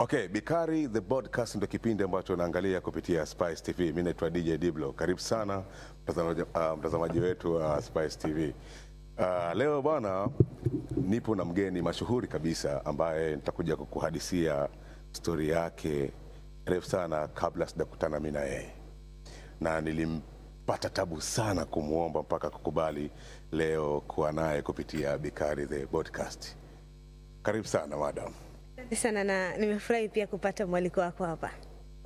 Okay, Bikari the Podcast ndio kipindi ambacho naangalia kupitia Spice TV. Mimi naitwa DJ Diblo. Karibu sana mtazamaji wetu wa Spice TV. Leo bwana nipo na mgeni mashuhuri kabisa ambaye nitakuja kukuhadisia story yake refu sana kabla sijakutana mimi na yeye. Na nilimpata tabu sana kumuomba mpaka kukubali leo kuwa naye kupitia Bikari the Podcast. Karibu sana madam. Asante sana na nimefurahi pia kupata mwaliko wako hapa.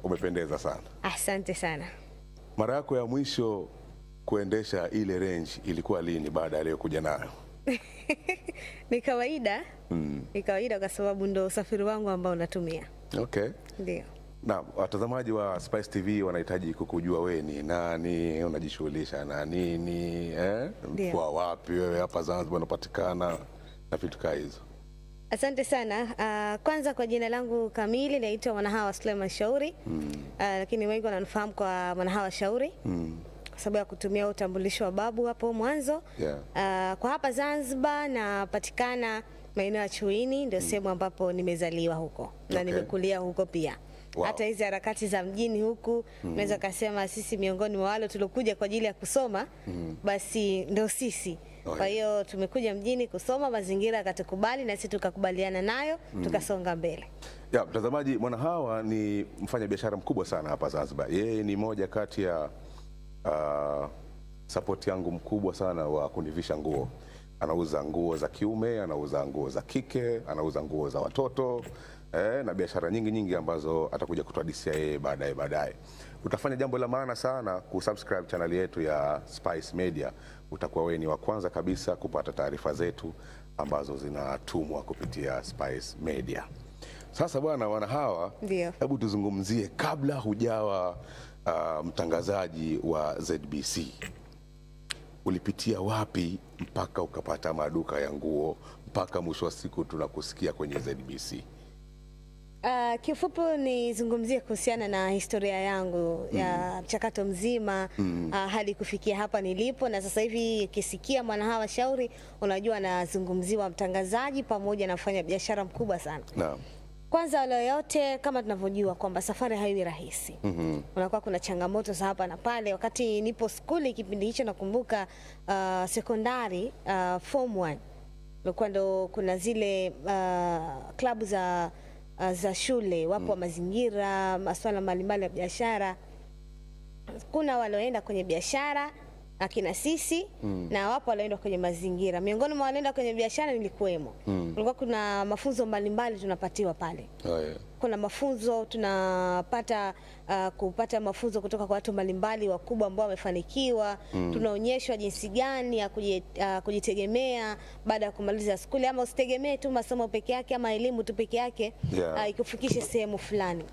Umependeza sana. Asante sana. Mara yako ya mwisho kuendesha ile range ilikuwa lini baada ya leo kuja nayo? Ni kawaida. Ni kawaida kwa sababu ndo usafiri wangu ambao natumia. Okay. Ndio. Na watazamaji wa Spice TV wanahitaji kukujua wewe ni nani, unajishughulisha na nini, kwa wapi wewe hapa Zanzibar unapatikana na vitu kama hizo. Asante sana. Kwanza kwa jina langu kamili naitwa Mwanahawa Suleiman Shauri. Lakini wengi wananifahamu kwa Mwanahawa Shauri. Kwa sababu ya kutumia utambulisho wa babu hapo mwanzo. Kwa hapa Zanzibar napatikana maeneo ya Chuini, ndio sehemu ambapo nimezaliwa huko na nimekulia huko pia. Wow. Hata hizi harakati za mjini huku naweza kusema sisi miongoni mwa wale tulokuja kwa ajili ya kusoma, basi ndio sisi. Kwa hiyo tumekuja mjini kusoma, mazingira yakatukubali na sisi tukakubaliana nayo, tukasonga mbele. Ya, mtazamaji, Mwanahawa ni mfanya biashara mkubwa sana hapa Zanzibar. Yeye ni moja kati ya support yangu mkubwa sana wa kunivisha nguo. Anauza nguo za kiume, anauza nguo za kike, anauza nguo za watoto, na biashara nyingi ambazo atakuja kutuhadithia yeye baadaye. Utafanya jambo la maana sana kusubscribe channel yetu ya Spice Media. Utakuwa wewe ni wa kwanza kabisa kupata taarifa zetu ambazo zinatumwa kupitia Spice Media. Sasa bwana Mwanahawa, hebu tuzungumzie kabla hujawa mtangazaji wa ZBC. Ulipitia wapi mpaka ukapata maduka ya nguo mpaka mwisho wa siku tunakusikia kwenye ZBC? Kifupi nizungumzie kuhusiana na historia yangu ya mchakato mzima hadi kufikia hapa nilipo, na sasa hivi ukisikia Mwanahawa Shauri unajua nazungumziwa mtangazaji pamoja na mfanya biashara mkubwa sana. Naam. Kwanza leo yote kama tunavyojua kwamba safari haiwi rahisi. Unakuwa kuna changamoto za hapa na pale. Wakati nipo skuli kipindi hicho nakumbuka sekondari form 1. Nilikuwa ndo kuna zile klabu za shule, wapo wa mazingira, masuala mbalimbali ya biashara. Kuna walioenda kwenye biashara akina sisi na wapo walioenda kwenye mazingira. Miongoni mwa walioenda kwenye biashara nilikuwemo. Kulikuwa kuna mafunzo mbalimbali tunapatiwa pale. Kuna mafunzo tunapata kupata mafunzo kutoka kwa watu mbalimbali wakubwa ambao wamefanikiwa. Tunaonyeshwa jinsi gani ya kujitegemea baada ya kumaliza shule, ama usitegemee tu masomo peke yake ama elimu tu peke yake ikufikishe sehemu fulani.